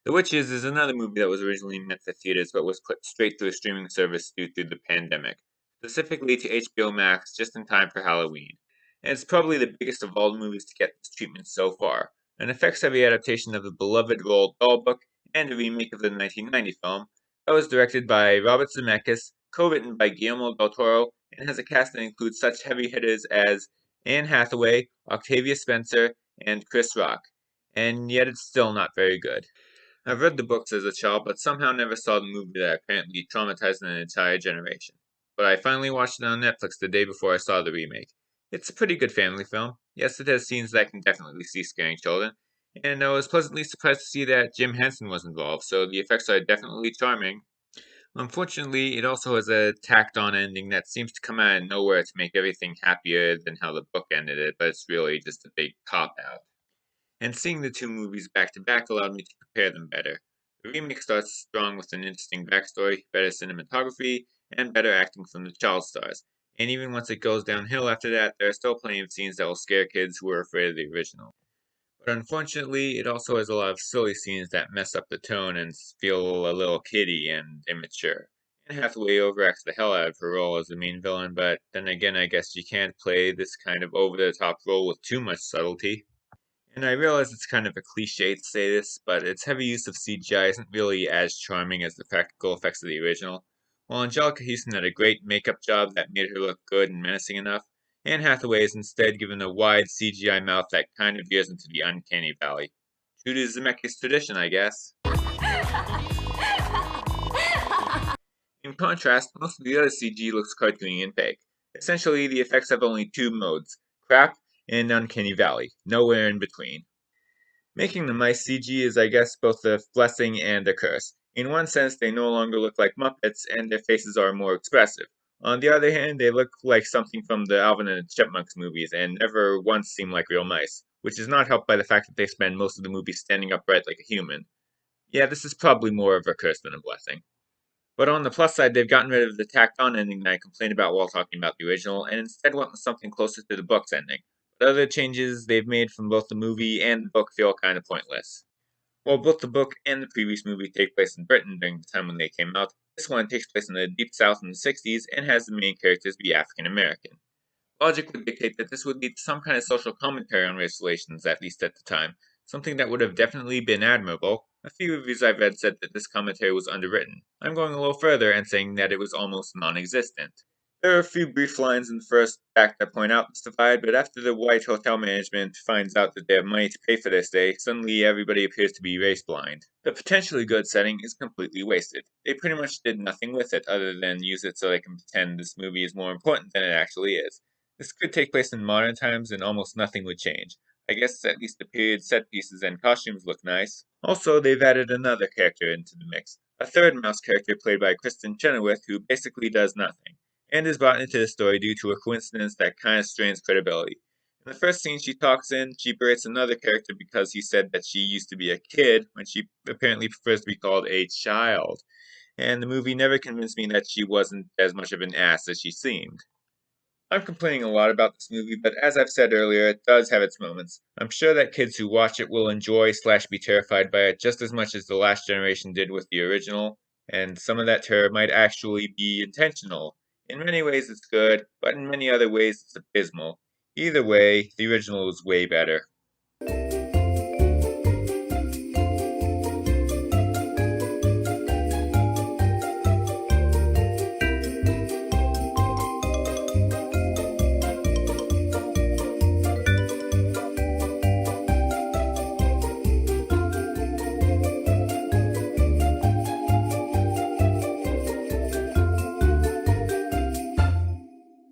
The Witches is another movie that was originally meant for theaters but was put straight to a streaming service due to the pandemic, specifically to HBO Max just in time for Halloween. And it's probably the biggest of all the movies to get this treatment so far, an effects-heavy adaptation of the beloved Roald Dahl book and a remake of the 1990 film that was directed by Robert Zemeckis, co-written by Guillermo del Toro, and has a cast that includes such heavy hitters as Anne Hathaway, Octavia Spencer, and Chris Rock. And yet it's still not very good. I've read the books as a child, but somehow never saw the movie that apparently traumatized an entire generation. But I finally watched it on Netflix the day before I saw the remake. It's a pretty good family film. Yes, it has scenes that I can definitely see scaring children, and I was pleasantly surprised to see that Jim Henson was involved, so the effects are definitely charming. Unfortunately, it also has a tacked on ending that seems to come out of nowhere to make everything happier than how the book ended it, but it's really just a big cop out. And seeing the two movies back to back allowed me to compare them better. The remake starts strong with an interesting backstory, better cinematography, and better acting from the child stars. And even once it goes downhill after that, there are still plenty of scenes that will scare kids who are afraid of the original. But unfortunately, it also has a lot of silly scenes that mess up the tone and feel a little kiddie and immature. Anne Hathaway overacts the hell out of her role as the main villain, but then again, I guess you can't play this kind of over the top role with too much subtlety. And I realize it's kind of a cliche to say this, but its heavy use of CGI isn't really as charming as the practical effects of the original. While Angelica Houston had a great makeup job that made her look good and menacing enough, Anne Hathaway is instead given a wide CGI mouth that kind of veers into the uncanny valley. True to Zemeckis' tradition, I guess. In contrast, most of the other CG looks cartoony and fake. Essentially, the effects have only two modes: crap and uncanny valley, nowhere in between. Making the mice CG is, I guess, both a blessing and a curse. In one sense, they no longer look like Muppets, and their faces are more expressive. On the other hand, they look like something from the Alvin and the Chipmunks movies, and never once seem like real mice, which is not helped by the fact that they spend most of the movie standing upright like a human. Yeah, this is probably more of a curse than a blessing. But on the plus side, they've gotten rid of the tacked on ending that I complained about while talking about the original, and instead went with something closer to the book's ending. But other changes they've made from both the movie and the book feel kind of pointless. While both the book and the previous movie take place in Britain during the time when they came out, this one takes place in the Deep South in the 60s and has the main characters be African American. Logic would dictate that this would lead to some kind of social commentary on race relations, at least at the time, something that would have definitely been admirable. A few reviews I've read said that this commentary was underwritten. I'm going a little further and saying that it was almost non existent. There are a few brief lines in the first act that point out this divide, but after the white hotel management finds out that they have money to pay for their stay, suddenly everybody appears to be race blind. The potentially good setting is completely wasted. They pretty much did nothing with it other than use it so they can pretend this movie is more important than it actually is. This could take place in modern times and almost nothing would change. I guess at least the period set pieces and costumes look nice. Also, they've added another character into the mix. A third mouse character played by Kristen Chenoweth who basically does nothing and is brought into the story due to a coincidence that kind of strains credibility. In the first scene she talks in, she berates another character because he said that she used to be a kid when she apparently prefers to be called a child. And the movie never convinced me that she wasn't as much of an ass as she seemed. I'm complaining a lot about this movie, but as I've said earlier, it does have its moments. I'm sure that kids who watch it will enjoy slash be terrified by it just as much as the last generation did with the original, and some of that terror might actually be intentional. In many ways it's good, but in many other ways it's abysmal. Either way, the original is way better.